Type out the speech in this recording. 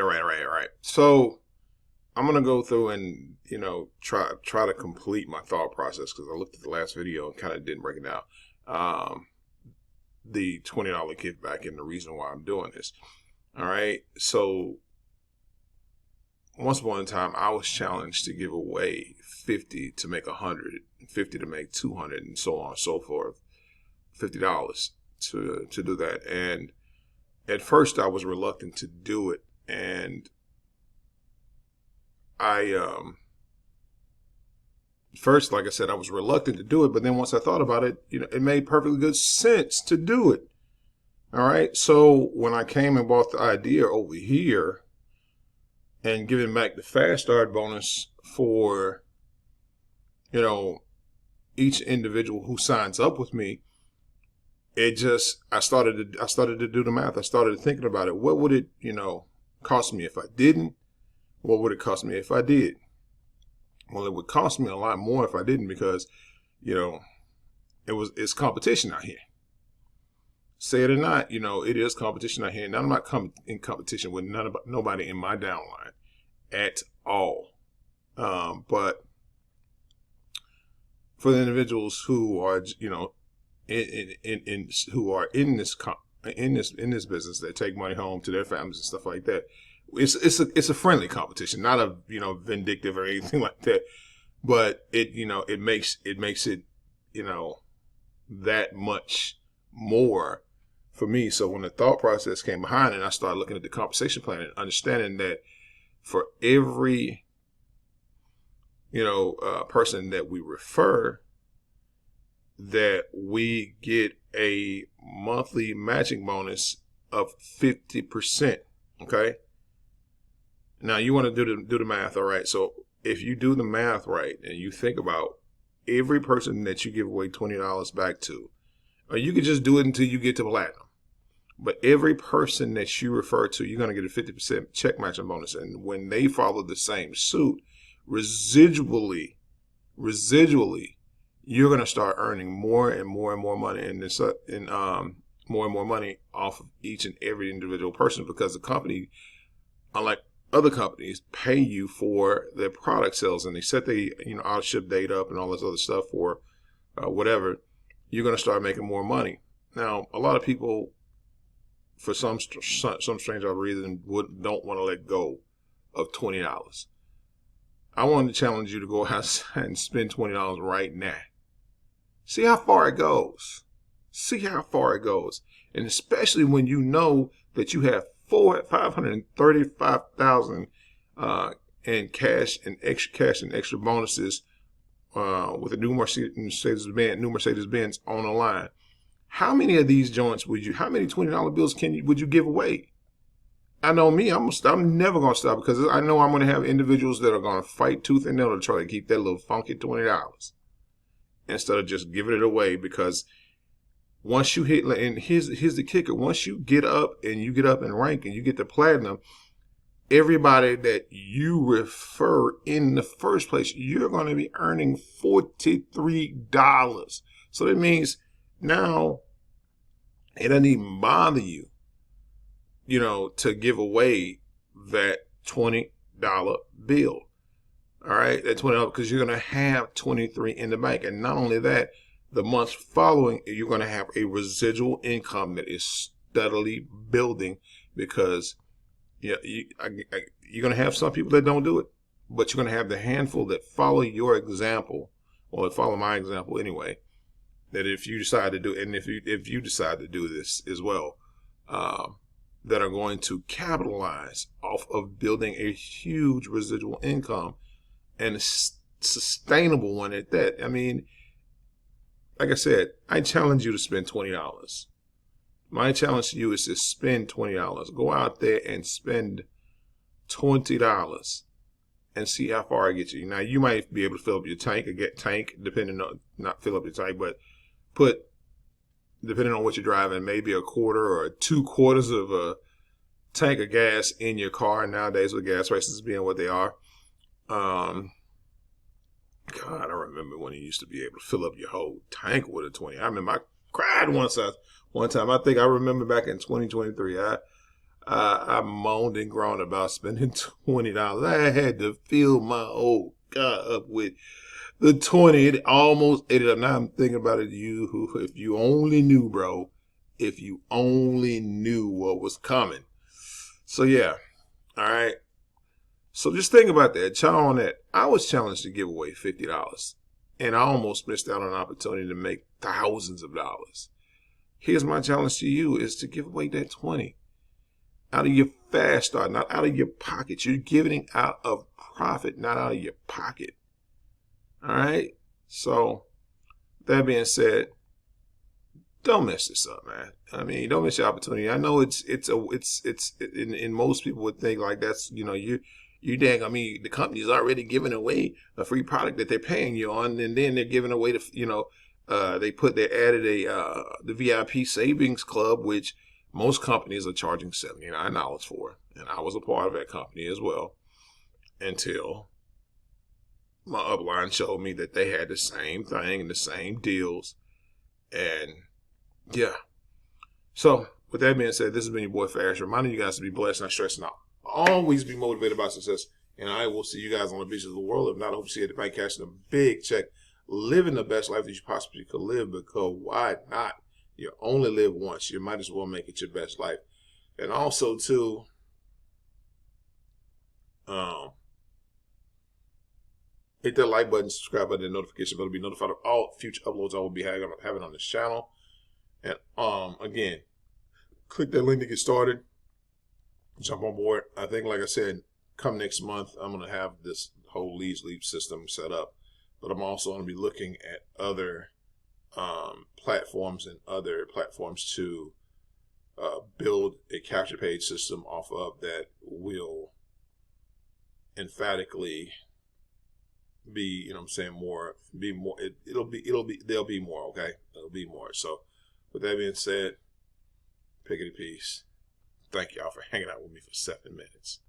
right. So I'm gonna go through and try to complete my thought process because I looked at the last video and kind of didn't break it down. The $20 kickback and the reason why I'm doing this. All right. So once upon a time, I was challenged to give away 50 to make 100, 50 to make 200, and so on and so forth. $50 to do that, and at first I was reluctant to do it, and I first, like I said, I was reluctant to do it, but then once I thought about it, it made perfectly good sense to do it. All right. So when I came and bought the idea over here and giving back the fast start bonus for, each individual who signs up with me, I started to do the math. I started thinking about it. What would it, cost me if I didn't? What would it cost me if I did? Well, it would cost me a lot more if I didn't because, it's competition out here. Say it or not, it is competition out here. And I'm not in competition with nobody in my downline at all. But for the individuals who are, who are in this business that take money home to their families and stuff like that, it's a friendly competition, not a vindictive or anything like that. But it makes it that much more for me. So when the thought process came behind it, I started looking at the compensation plan and understanding that for every person that we refer, that we get a monthly matching bonus of 50%. Okay. Now you want to do the math. All right. So if you do the math right and you think about every person that you give away $20 back to, or you could just do it until you get to platinum. But every person that you refer to, you're going to get a 50% check matching bonus. And when they follow the same suit, residually, you're going to start earning more and more and more money more and more money off of each and every individual person, because the company, unlike other companies, pay you for their product sales, and they set the out of ship date up and all this other stuff for whatever. You're going to start making more money. Now, a lot of people, for some strange reason, don't want to let go of $20. I wanted to challenge you to go outside and spend $20 right now. See how far it goes. And especially when you know that you have $535,000 in cash and extra bonuses with a new Mercedes-Benz on the line. How many of these joints how many $20 bills would you give away? I know me, I'm never going to stop, because I know I'm going to have individuals that are going to fight tooth and nail to try to keep that little funky $20 instead of just giving it away. Because once you hit, and here's the kicker, once you get up in rank and you get to platinum, everybody that you refer in the first place, you're going to be earning $43. So that means now it doesn't even bother you, to give away that $20 bill. All right, that $20, because you're going to have 23 in the bank. And not only that, the months following, you're going to have a residual income that is steadily building, because you're going to have some people that don't do it, but you're going to have the handful that follow your example, or follow my example anyway, that if you decide to do it, and if you decide to do this as well, that are going to capitalize off of building a huge residual income, and a sustainable one at that. I mean, like I said, I challenge you to spend $20. My challenge to you is to spend $20. Go out there and spend $20 and see how far it gets you. Now, you might be able to fill up your tank, or get tank, depending on, not fill up your tank, but depending on what you're driving, maybe a quarter or 2/4 of a tank of gas in your car nowadays, with gas prices being what they are. God, I remember when you used to be able to fill up your whole tank with a 20. I remember I cried one time. I think I remember back in 2023. I moaned and groaned about spending $20. I had to fill my old car up with the 20. It almost ate it up. Now I'm thinking about it. If you only knew, bro, if you only knew what was coming. So yeah, all right. So just think about that. Channel on that. I was challenged to give away $50, and I almost missed out on an opportunity to make thousands of dollars. Here's my challenge to you: is to give away that 20 out of your fast start, not out of your pocket. You're giving it out of profit, not out of your pocket. All right. So that being said, don't mess this up, man. I mean, don't miss your opportunity. I know it's in most people would think like that's, you dang. I mean, the company's already giving away a free product that they're paying you on, and then they're giving away they added the VIP savings club, which most companies are charging $79 for, and I was a part of that company as well until my upline showed me that they had the same thing and the same deals, and yeah. So, with that being said, this has been your boy Fash, reminding you guys to be blessed, not stressed, and always be motivated by success. And I will see you guys on the beaches of the world. If not, I hope to see you at the bank cashing a big check, living the best life that you possibly could live, because why not? You only live once. You might as well make it your best life. And also, too, hit that like button, subscribe button, and notification bell to be notified of all future uploads I will be having on this channel. And again, click that link to get started. Jump on board. I think, like I said, come next month, I'm going to have this whole Leads Leap system set up. But I'm also going to be looking at other platforms and other platforms to build a capture page system off of that will emphatically be, there'll be more, okay? It'll be more. So with that being said, pickety peace. Thank y'all for hanging out with me for 7 minutes.